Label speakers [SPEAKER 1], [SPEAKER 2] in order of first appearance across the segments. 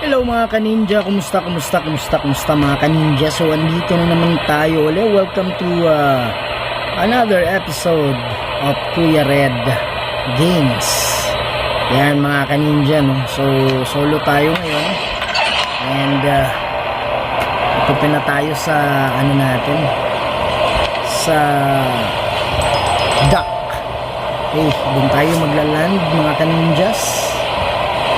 [SPEAKER 1] Hello mga kaninja, kumusta mga kaninja? So andito na naman tayo ulit. Welcome to another episode of Kuya Red Games. Yan mga kaninja, no? So solo tayo ngayon. And ito na tayo sa ano natin, sa dock. Okay, doon tayo maglaland mga kaninjas.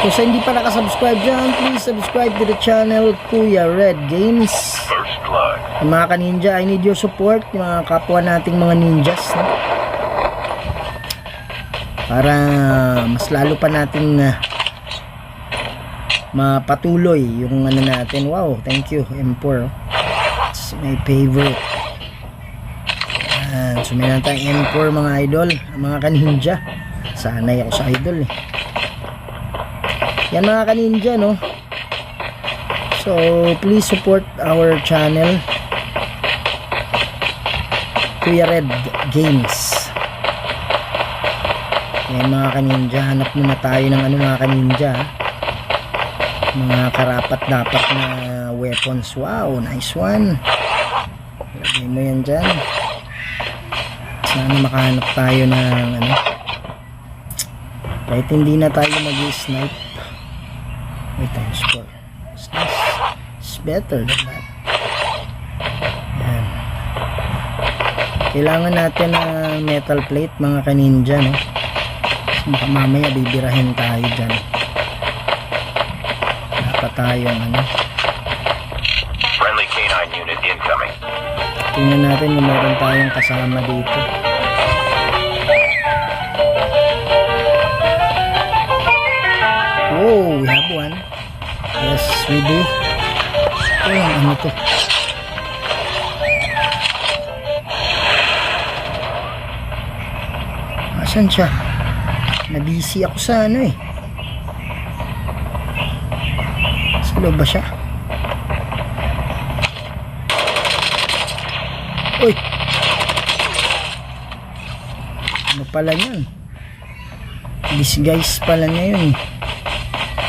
[SPEAKER 1] So sa hindi pa nakasubscribe dyan, please subscribe to the channel Kuya Red Games. Mga kaninja, I need your support, yung mga kapwa nating mga ninjas, no? Para mas lalo pa nating mapatuloy yung ano natin. Wow, thank you M4, it's my favorite. Yan, so meron tayong M4 mga idol, mga kaninja. Sanay ako sa idol eh. Yan mga kaninja, no? So please support our channel Kuya Red Games. Yan mga kaninja, hanap muna tayo ng ano mga kaninja, mga karapat dapat na weapons. Wow, nice one. Lagay mo yan dyan. Sana makahanap tayo ng ano, kahit hindi na tayo mag-snipe. Times 4. It's better than that. Yan. Kailangan natin ng metal plate mga kaninja, no? Baka mamaya bibirahin tayo dyan. Dapat tayong ano,
[SPEAKER 2] friendly canine unit incoming.
[SPEAKER 1] tingnan natin kung meron tayong kasama dito. Oh, we have one. Yes, we do. Oh, ano to? Asan siya? Na-busy ako sa ano eh. Sa loob ba siya? Uy! Ano pala yan? Disguise pala niya yun.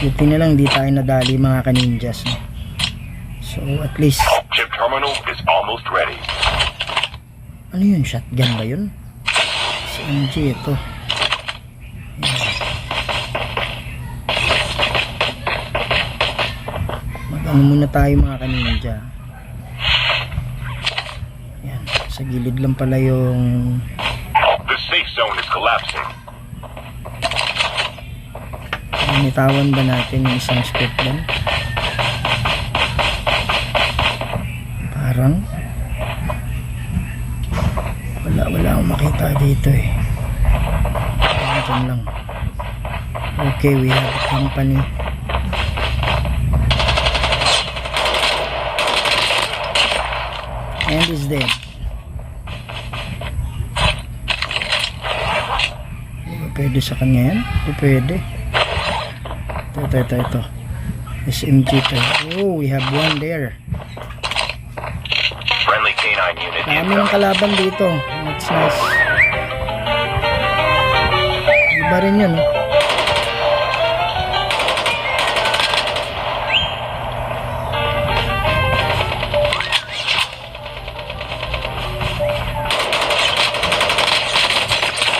[SPEAKER 1] Buti na lang di tayo nadali mga kaninjas, no? So at least
[SPEAKER 2] Chip terminal is almost ready.
[SPEAKER 1] ano yun? Shotgun ba yun? SMG ito. Mag-ano muna tayo mga kaninja. Yan, sa gilid lang pala yung
[SPEAKER 2] The safe zone is collapsing.
[SPEAKER 1] binitawan ba natin yung isang scope doon? Parang wala akong makita dito eh. Diyan lang. Okay, we have a company. And is dead. Hindi ba pwede sa kanya yan? Hindi pwede. Ito. SMG to. Oh, we have one there.
[SPEAKER 2] Friendly canine unit
[SPEAKER 1] Dami ng
[SPEAKER 2] incoming.
[SPEAKER 1] kalaban dito. That's nice. Iba rin yun, no?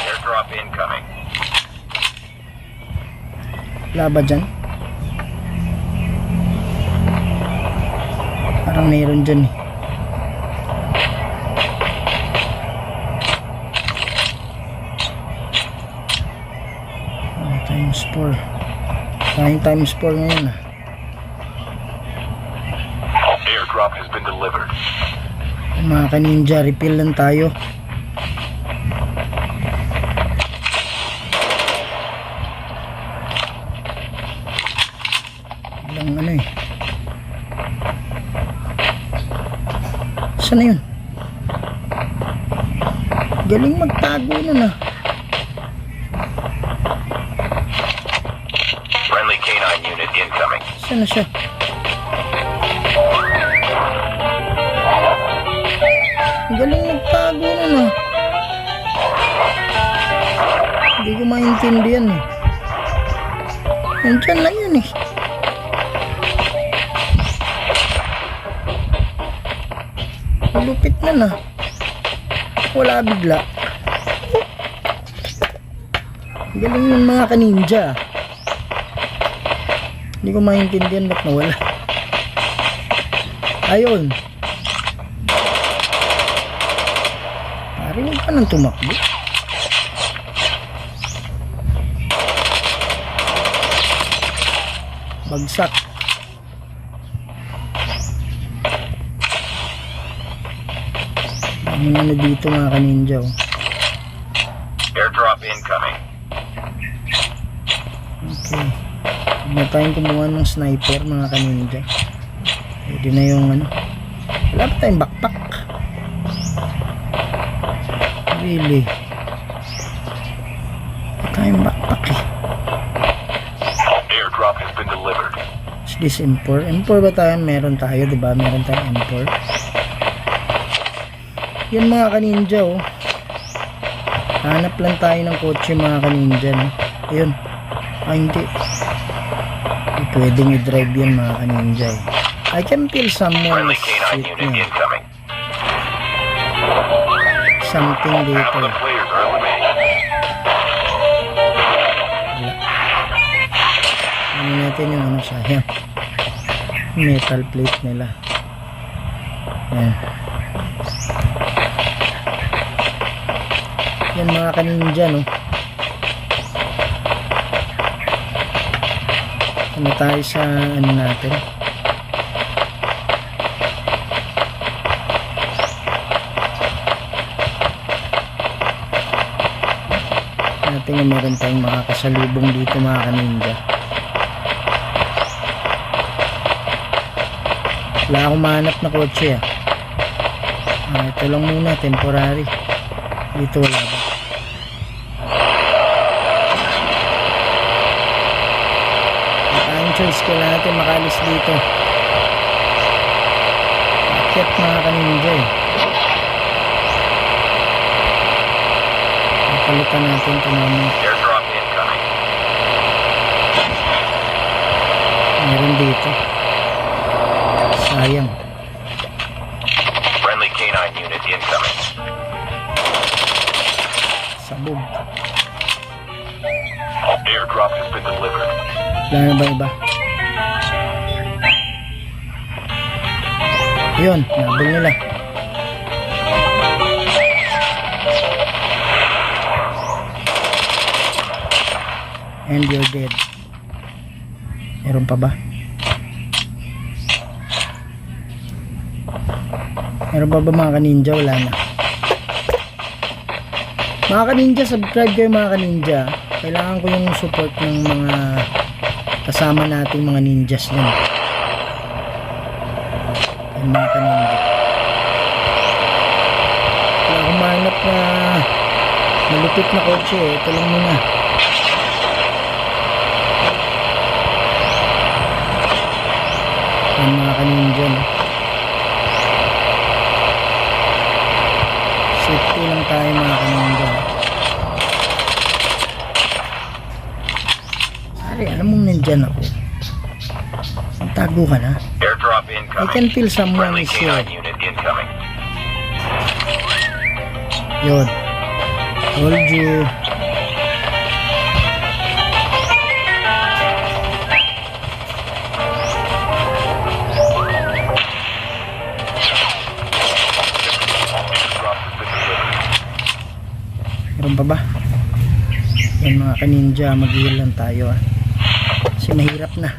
[SPEAKER 2] Airdrop incoming.
[SPEAKER 1] Wala ba dyan? Parang mayroon dyan eh. Times 4. Times 4 ngayon ah.
[SPEAKER 2] Airdrop has been delivered.
[SPEAKER 1] Mga kaninja, refill lang tayo. Ilang ano eh. Saan na yun? Galing magtago nun ah.
[SPEAKER 2] Friendly canine unit incoming.
[SPEAKER 1] Saan na siya? Galing magtago nun ah. Hindi ko maintindihan eh. Nandiyan lang yun eh. Lapit na. Wala bigla. Galing ng mga ka-ninja. Hindi ko maintindihan ba't nawala. Ayun. Parang huwag ka nang tumakbo. Bagsak. Ang ano dito mga ka-ninja.
[SPEAKER 2] Airdrop incoming.
[SPEAKER 1] Okay. Huwag na tayong kumuha ng sniper mga ka-ninja. Pwede na yung ano. Wala pa tayong backpack. Really. Wala tayong backpack eh.
[SPEAKER 2] Airdrop has been delivered.
[SPEAKER 1] Is this M4? M4 ba tayo? Meron tayo, diba? Meron tayong M4. Yan mga ka-ninja oh. Hanap lang tayo ng kotse mga ka-ninja no? Ayun. Hindi. Hindi pwedeng i-drive yan mga ka-ninja eh. I can feel someone
[SPEAKER 2] Friendly
[SPEAKER 1] is
[SPEAKER 2] K9 unit incoming.
[SPEAKER 1] something dito.
[SPEAKER 2] Half of the players are eliminated.
[SPEAKER 1] Wala. Ano natin yung ano sayang. Metal plate nila. Yan. Yan mga ka-ninja no. Ano tayo sa ano natin? Natin na meron tayong mga kasalubong dito mga ka-ninja. Wala akong mahanap na kotse ito lang muna, temporary. Dito wala ba? Ang choice kailangan natin makalis dito. Akyat mga ka-ninja palitan natin ito naman.
[SPEAKER 2] Airdrop incoming.
[SPEAKER 1] Meron dito. Sayang.
[SPEAKER 2] Friendly K9 unit incoming.
[SPEAKER 1] Sabog.
[SPEAKER 2] Airdrop has been delivered.
[SPEAKER 1] Wala na ba iba? Yun, nabol nila. And you're dead. Meron pa ba? Meron pa ba mga ka-ninja? Wala na. Mga ka-ninja, subscribe kayo mga ka-ninja. Kailangan ko yung support ng mga kasama nating mga ninjas din. Yung mga ka-ninja. Wala akong mahanap na malupit na kotse ito lang muna. Yung mga ka-ninja no? Safety lang tayo mga ka-ninja. Ari, alam mong nandyan ako. Tago ka na.
[SPEAKER 2] Airdrop
[SPEAKER 1] I
[SPEAKER 2] incoming.
[SPEAKER 1] can feel someone
[SPEAKER 2] Friendly
[SPEAKER 1] is here.
[SPEAKER 2] K9 unit incoming.
[SPEAKER 1] Yun. Told you.
[SPEAKER 2] Airdrop has been delivered.
[SPEAKER 1] Meron pa ba? Yan mga ka-ninja, mag-heal lang tayo kasi mahirap na.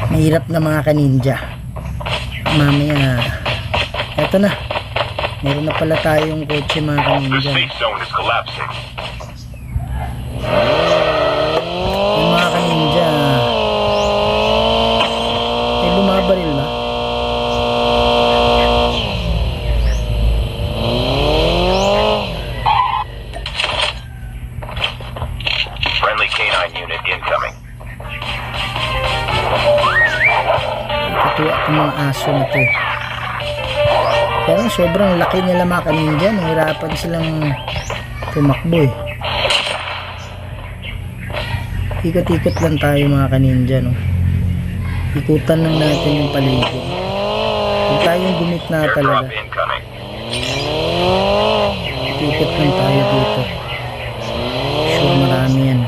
[SPEAKER 1] Mahirap na mga ka-ninja. Mamaya eto na, meron na pala tayong kotse mga
[SPEAKER 2] The
[SPEAKER 1] ka-ninja.
[SPEAKER 2] safe zone is collapsing.
[SPEAKER 1] Yung mga ka-ninja may bumabaril ba?
[SPEAKER 2] Friendly K9 unit incoming.
[SPEAKER 1] Ito ang mga aso na to. Pero sobrang laki nila mga ka-ninja, nahirapan silang tumakbo Ikot-ikot lang tayo mga ka-ninja no. Ikutan lang natin yung paligid. Huwag tayo tayong gumit na
[SPEAKER 2] Airdrop
[SPEAKER 1] talaga.
[SPEAKER 2] incoming.
[SPEAKER 1] Tikit lang tayo dito. Sure marami yan.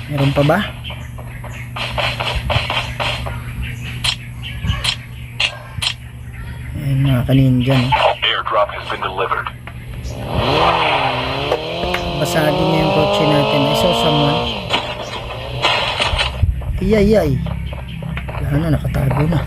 [SPEAKER 1] Meron pa ba? Ayan mga kaninja, no?
[SPEAKER 2] Airdrop has been delivered.
[SPEAKER 1] Basagin niya yung kotse natin. I saw someone. Iyay. Wala na, nakatago na.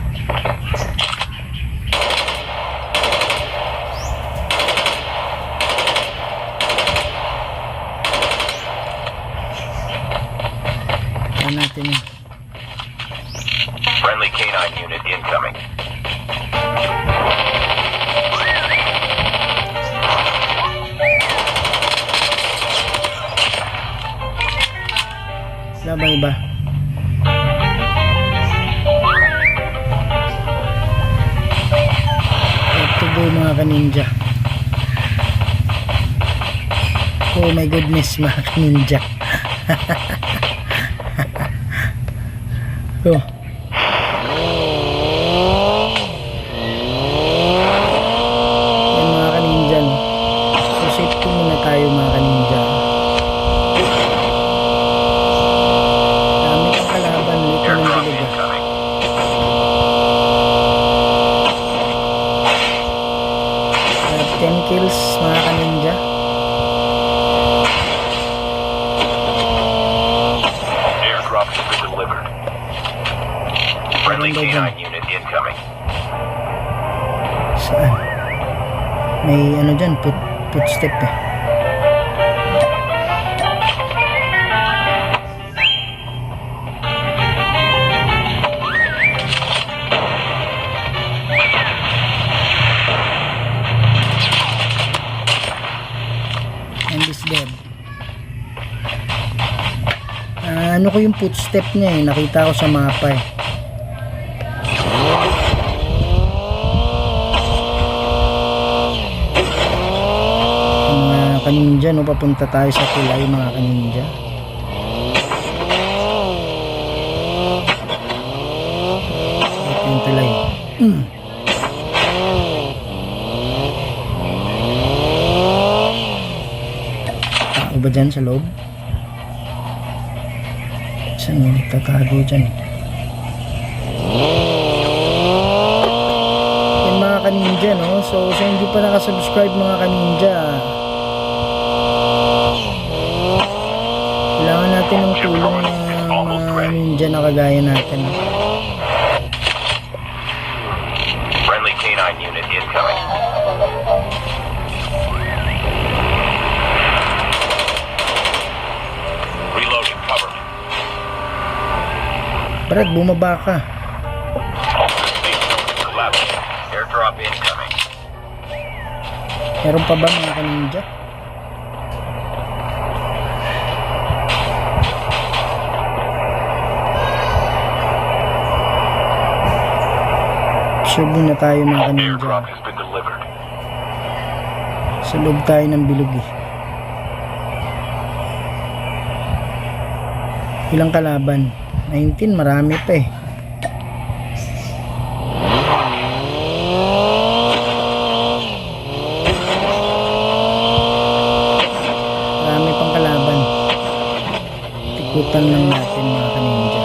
[SPEAKER 1] Ayan natin yun.
[SPEAKER 2] Friendly canine unit incoming.
[SPEAKER 1] Wala bang iba? Ito po mga kaninja. Oh my goodness mga kaninja. Oh. Yan mga kaninja, no? So safety muna tayo mga kaninja. Dami pang kalaban dito ng
[SPEAKER 2] Airdrop
[SPEAKER 1] biluga.
[SPEAKER 2] incoming.
[SPEAKER 1] I have 10 kills mga kaninja.
[SPEAKER 2] Airdrop has been delivered. Friendly
[SPEAKER 1] Meron daw dyan.
[SPEAKER 2] canine unit incoming.
[SPEAKER 1] Saan? May ano dyan, footstep eh. And is dead. Ano ko yung footstep niya eh, nakita ko sa mapa eh. Mga kaninja, no, papunta tayo sa tulay mga kaninja. Ito yung tulay. Tao ba dyan sa loob? Saan yung nagtatago dyan? Yan mga kaninja, no? So sa hindi pa nakasubscribe mga kaninja, kailangan natin ng tulong ng mga ninja na kagaya natin.
[SPEAKER 2] Friendly canine unit incoming. Reloading, cover me.
[SPEAKER 1] Brad, bumaba ka.
[SPEAKER 2] The safe zone is collapsing. Airdrop incoming.
[SPEAKER 1] Meron pa ba mga kaninja? Sure na tayo mga kaninja.
[SPEAKER 2] Airdrop has been delivered.
[SPEAKER 1] Sa loob tayo ng bilog eh. Ilang kalaban? 19, marami pa eh. Marami pang kalaban. Tikutan lang natin mga kaninja.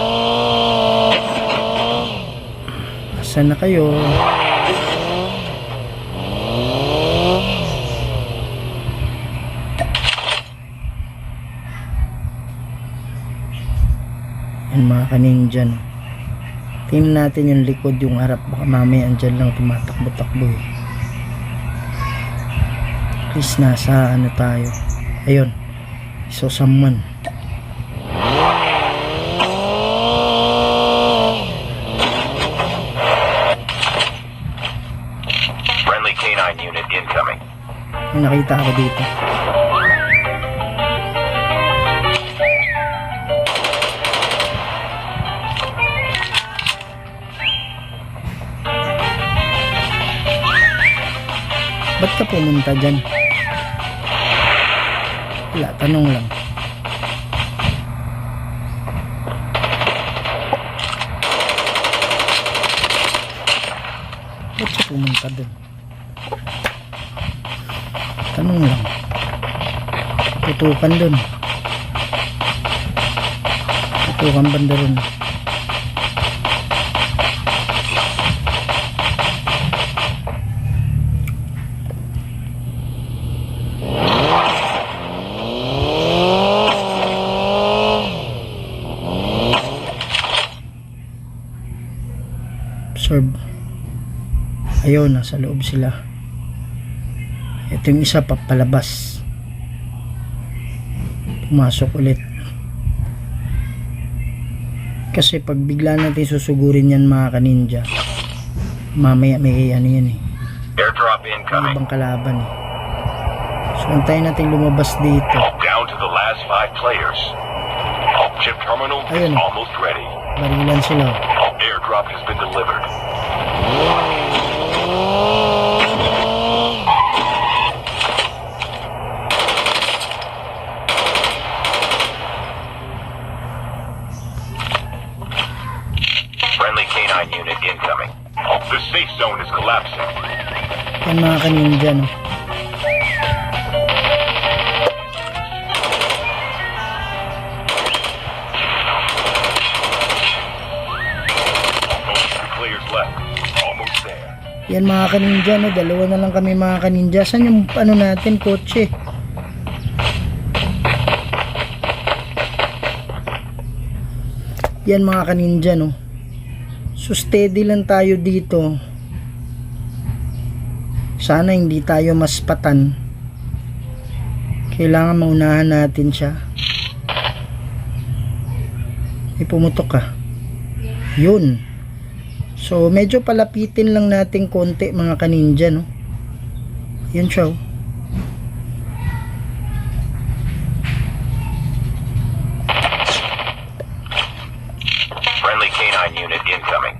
[SPEAKER 1] Asan na kayo? Yan mga kaninja, no? Tingnan natin yung likod, yung harap. Baka mamaya andyan lang tumatakbo-takbo eh. At least nasa ano tayo. Ayun, so someone.
[SPEAKER 2] Friendly canine unit incoming.
[SPEAKER 1] May nakita ako dito. Ba't ka pumunta dyan? Wala, tanong lang. pumunta dun? Tanong lang. Tutukan dun. Tutukan banda rin. Observe. Ayun, nasa loob sila. Ito yung isa papalabas. Pumasok ulit. Kasi pag bigla natin susugurin yan mga kaninja, mamaya may ano yan eh.
[SPEAKER 2] Airdrop
[SPEAKER 1] May
[SPEAKER 2] incoming.
[SPEAKER 1] ibang kalaban eh. So antayin natin lumabas dito.
[SPEAKER 2] Down to the last 5 players. Chip terminal is
[SPEAKER 1] Ayun.
[SPEAKER 2] almost ready.
[SPEAKER 1] Barilan sila.
[SPEAKER 2] Airdrop has been delivered. Friendly canine unit incoming. The safe zone is collapsing.
[SPEAKER 1] Yan mga kaninja, no?
[SPEAKER 2] Only 2 players left. Almost there.
[SPEAKER 1] Yan mga kaninja, no? Dalawa na lang kami mga kaninja. Saan yung ano natin, kotse? Yan mga kaninja, no? So steady lang tayo dito. Sana hindi tayo maspatan. Kailangan maunahan natin siya. Pumutok ka. Yun. So medyo palapitin lang natin konti mga kaninja, no? Yun siya, oh.
[SPEAKER 2] Friendly canine unit incoming.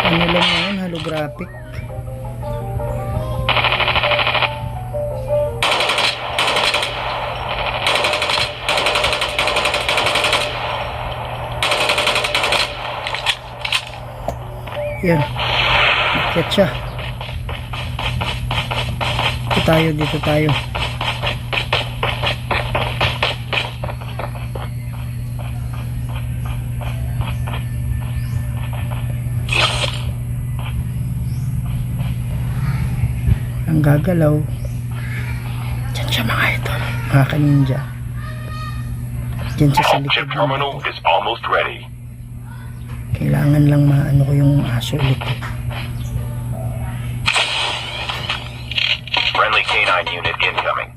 [SPEAKER 1] Ano lang yan, holographic. Yan. Nakit siya. Dito tayo. Ang gagalaw. Diyan siya mga idol. Mga kaninja. Diyan siya sa likod.
[SPEAKER 2] Chip terminal is almost ready.
[SPEAKER 1] Kailangan lang maano ko yung aso ulit.
[SPEAKER 2] Friendly canine unit incoming.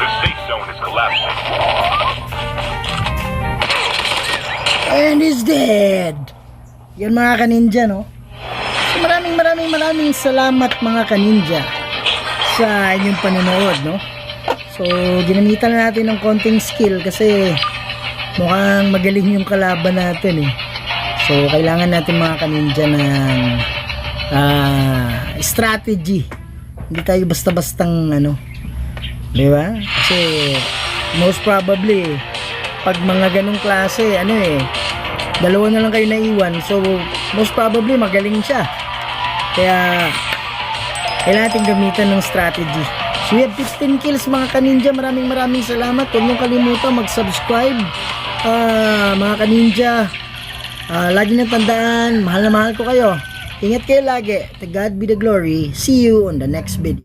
[SPEAKER 2] The safe zone is collapsing.
[SPEAKER 1] And is dead. Yan mga kaninja, no? So maraming salamat mga kaninja sa inyong panonood, no? So ginamitan na natin ng konting skill kasi mukhang magaling yung kalaban natin eh. So kailangan natin mga kaninja ng strategy. Hindi tayo basta-bastang ano, di ba? Kasi most probably pag mga ganong klase, ano eh, dalawa na lang kayo naiwan. So most probably magaling siya. Kaya kailangan natin gamitan ng strategy. So we have 15 kills mga kaninja. Maraming salamat. Huwag niyong kalimutan mag-subscribe mga kaninja. Lagi na tandaan, mahal na mahal ko kayo. Ingat kayo lagi. To God be the glory. See you on the next video.